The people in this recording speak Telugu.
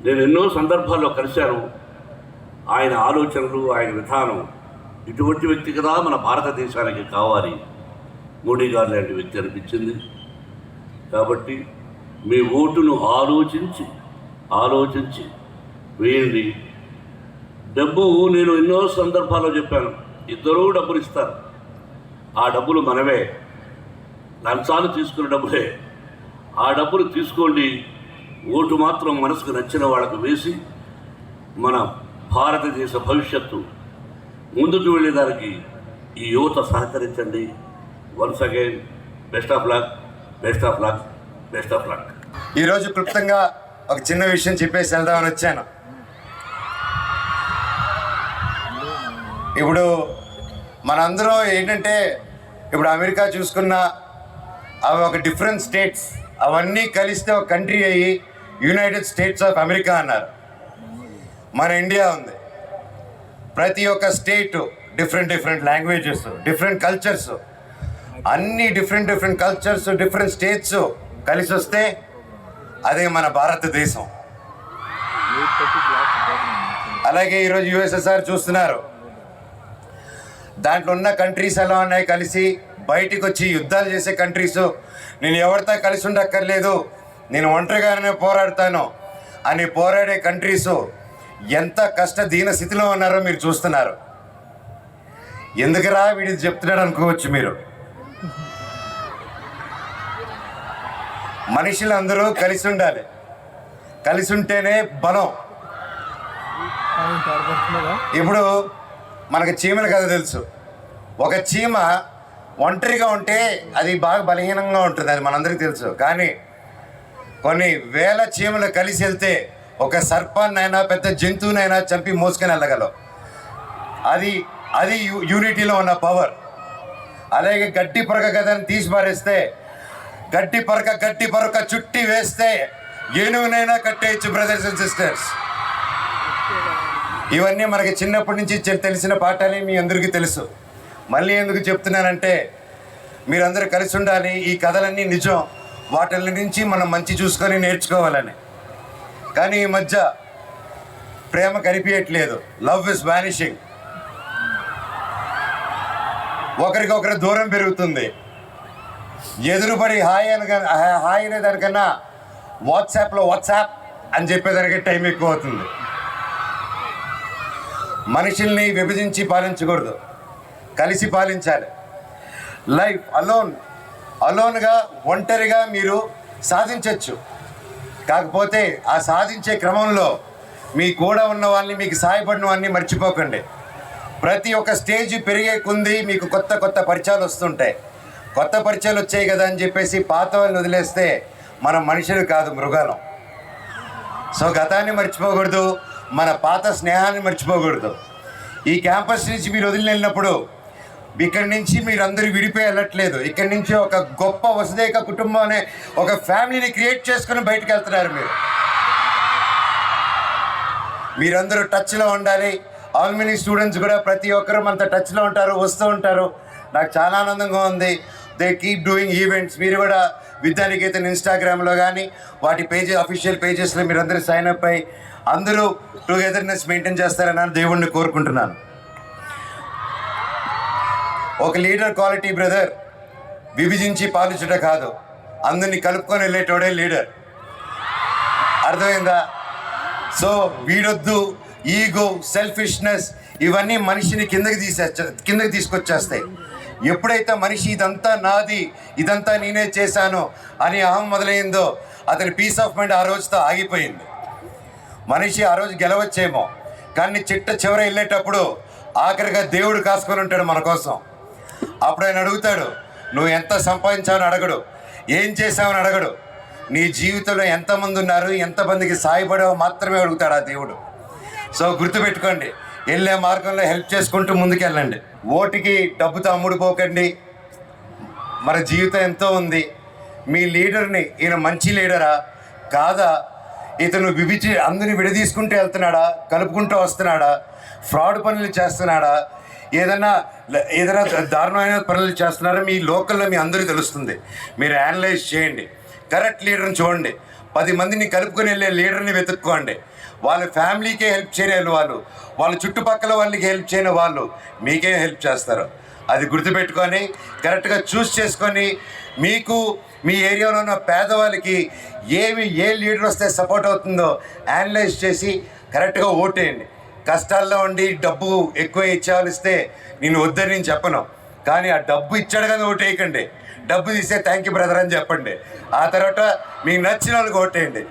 నేను ఎన్నో సందర్భాల్లో కలిశాను. ఆయన ఆలోచనలు, ఆయన విధానం, ఇటువంటి వ్యక్తి కదా మన భారతదేశానికి కావాలి, మోడీ గారు లాంటి వ్యక్తి అనిపించింది. కాబట్టి మీ ఓటును ఆలోచించి వేయండి. డబ్బు నేను ఎన్నో సందర్భాల్లో చెప్పాను, ఇద్దరూ డబ్బులు ఇస్తారు, ఆ డబ్బులు మనవే, లంచాలు తీసుకున్న డబ్బులే. ఆ డబ్బులు తీసుకోండి, ఓటు మాత్రం మనసుకు నచ్చిన వాళ్ళకు వేసి మన భారతదేశ భవిష్యత్తు ముందుకు వెళ్ళేదానికి ఈ యువత సహకరించండి. Once again best of luck. ఈరోజు క్లుప్తంగా ఒక చిన్న విషయం చెప్పేసి వెళ్దామని వచ్చాను. ఇప్పుడు మనందరూ ఏంటంటే, ఇప్పుడు అమెరికా చూసుకున్న అవి ఒక డిఫరెంట్ స్టేట్స్, అవన్నీ కలిస్తే ఒక కంట్రీ అయ్యి యునైటెడ్ స్టేట్స్ ఆఫ్ అమెరికా అన్నారు. మన ఇండియా ఉంది, ప్రతి ఒక్క స్టేటు డిఫరెంట్ లాంగ్వేజెస్, డిఫరెంట్ కల్చర్స్, అన్ని డిఫరెంట్ కల్చర్స్, డిఫరెంట్ స్టేట్స్ కలిసి వస్తే అదే మన భారతదేశం. అలాగే ఈరోజు యుఎస్ఎస్ఆర్ చూస్తున్నారు, దాంట్లో ఉన్న కంట్రీస్ ఎలా ఉన్నాయి, కలిసి బయటికి వచ్చి యుద్ధాలు చేసే కంట్రీస్, నేను ఎవరితో కలిసి ఉండక్కర్లేదు, నేను ఒంటరిగానే పోరాడతాను అని పోరాడే కంట్రీస్ ఎంత దీన స్థితిలో ఉన్నారో మీరు చూస్తున్నారు. ఎందుకురా వీడిది చెప్తున్నాడు అనుకోవచ్చు మీరు. మనుషులందరూ కలిసి ఉండాలి, కలిసి ఉంటేనే బలం. ఇప్పుడు మనకు చీమల కథ తెలుసు. ఒక చీమ ఒంటరిగా ఉంటే అది బాగా బలహీనంగా ఉంటుంది, అది మనందరికీ తెలుసు. కానీ కొన్ని వేల చీమలు కలిసి వెళ్తే ఒక సర్పాన్నైనా పెద్ద జంతువునైనా చంపి మోసుకొని వెళ్ళగలవు. అది యూనిటీలో ఉన్న పవర్. అలాగే గడ్డి పరక కథని తీసి పారేస్తే, గడ్డి పరక చుట్టి వేస్తే ఏనుగునైనా కట్టేయచ్చు బ్రదర్స్ అండ్ సిస్టర్స్. ఇవన్నీ మనకి చిన్నప్పటి నుంచి తెలిసిన పాఠాలే, మీ అందరికీ తెలుసు. మళ్ళీ ఎందుకు చెప్తున్నానంటే, మీరందరూ కలిసి ఉండాలి. ఈ కథలన్నీ నిజం, వాటి నుంచి మనం మంచి చూసుకొని నేర్చుకోవాలని. కానీ ఈ మధ్య ప్రేమ కనిపించట్లేదు. Love is vanishing. ఒకరికొకరు దూరం పెరుగుతుంది. ఎదురుపడి హాయ్ అనే దానికన్నా వాట్సాప్ అని చెప్పేదానికి టైం ఎక్కువ అవుతుంది. మనుషుల్ని విభజించి పాలించకూడదు, కలిసి పాలించాలి. లైఫ్ అలోన్గా ఒంటరిగా మీరు సాధించవచ్చు. కాకపోతే ఆ సాధించే క్రమంలో మీ కూడా ఉన్న వాళ్ళని, మీకు సహాయపడిన వాళ్ళని మర్చిపోకండి. ప్రతి ఒక్క స్టేజ్ పెరిగే కొంది మీకు కొత్త పరిచయాలు వస్తుంటాయి. కొత్త పరిచయాలు వచ్చాయి కదా అని చెప్పేసి పాత వాళ్ళని వదిలేస్తే మనం మనుషులు కాదు, మృగాలం. సో గతాన్ని మర్చిపోకూడదు, మన పాత స్నేహాన్ని మర్చిపోకూడదు. ఈ క్యాంపస్ నుంచి మీరు వదిలి వెళ్ళినప్పుడు ఇక్కడి నుంచి మీరందరూ విడిపోయి వెళ్ళట్లేదు. ఇక్కడి నుంచి ఒక గొప్ప వసుదైక కుటుంబం అనే ఒక ఫ్యామిలీని క్రియేట్ చేసుకుని బయటకు వెళ్తున్నారు. మీరందరూ టచ్లో ఉండాలి. ఆల్మినీ స్టూడెంట్స్ కూడా ప్రతి ఒక్కరూ మనతో టచ్లో ఉంటారు, వస్తూ ఉంటారు. నాకు చాలా ఆనందంగా ఉంది. They keep doing events. మీరు కూడా విద్యానికేతన్ ఇన్స్టాగ్రామ్లో కానీ వాటి అఫీషియల్ పేజెస్లో మీరందరూ సైన్ అప్ అయ్యి అందరూ టుగెదర్నెస్ మెయింటైన్ చేస్తారని దేవుణ్ణి కోరుకుంటున్నాను. ఒక లీడర్ క్వాలిటీ బ్రదర్ విభజించి పాలించుట కాదు, అందరినీ కలుపుకొని వెళ్ళేటోడే లీడర్. అర్థమైందా? సో వీడొద్దు, ఈగో, సెల్ఫిష్నెస్ ఇవన్నీ మనిషిని కిందకి తీసుకొచ్చేస్తాయి. ఎప్పుడైతే మనిషి ఇదంతా నాది, ఇదంతా నేనే చేశాను అని అహం మొదలైందో అతని పీస్ ఆఫ్ మైండ్ ఆ రోజుతో ఆగిపోయింది. మనిషి ఆ రోజు గెలవచ్చేమో, కానీ చివర వెళ్ళేటప్పుడు ఆఖరిగా దేవుడు కాసుకొని ఉంటాడు మన కోసం. అప్పుడు ఆయన అడుగుతాడు, నువ్వు ఎంత సంపాదించావని అడగడు, ఏం చేసావని అడగడు, నీ జీవితంలో ఎంతమంది ఉన్నారు, ఎంతమందికి సాయపడావో మాత్రమే అడుగుతాడు ఆ దేవుడు. సో గుర్తుపెట్టుకోండి, వెళ్ళే మార్గంలో హెల్ప్ చేసుకుంటూ ముందుకెళ్ళండి. ఓటుకి డబ్బుతో అమ్ముడుపోకండి. మన జీవితం ఎంతో ఉంది. మీ లీడర్ని, ఈయన మంచి లీడరా కాదా, ఇతను అందరిని విడదీసుకుంటూ వెళ్తున్నాడా, కలుపుకుంటూ వస్తున్నాడా, ఫ్రాడ్ పనులు చేస్తున్నాడా, ఏదైనా దారుణమైన పనులు చేస్తున్నారా, మీ లోకల్లో మీ అందరికీ తెలుస్తుంది. మీరు అనలైజ్ చేయండి. కరెక్ట్ లీడర్ని చూడండి. 10 మందిని కలుపుకొని వెళ్ళే లీడర్ని వెతుక్కోండి. వాళ్ళ ఫ్యామిలీకే హెల్ప్ చేయని వాళ్ళు, వాళ్ళ చుట్టుపక్కల వాళ్ళకి హెల్ప్ చేయని వాళ్ళు మీకేం హెల్ప్ చేస్తారు. అది గుర్తుపెట్టుకొని కరెక్ట్గా చూస్ చేసుకొని మీకు మీ ఏరియాలో ఉన్న పేదవాళ్ళకి ఏ లీడర్ వస్తే సపోర్ట్ అవుతుందో అనలైజ్ చేసి కరెక్ట్గా ఓటేయండి. కష్టాల్లో ఉండి డబ్బు ఎక్కువ ఇచ్చేవాళ్ళు నేను వద్దని నేను చెప్పను, కానీ ఆ డబ్బు ఇచ్చాడు కదా ఓటేయకండి. డబ్బు తీస్తే థ్యాంక్ యూ బ్రదర్ అని చెప్పండి. ఆ తర్వాత మీకు నచ్చిన వాళ్ళకి ఓటేయండి.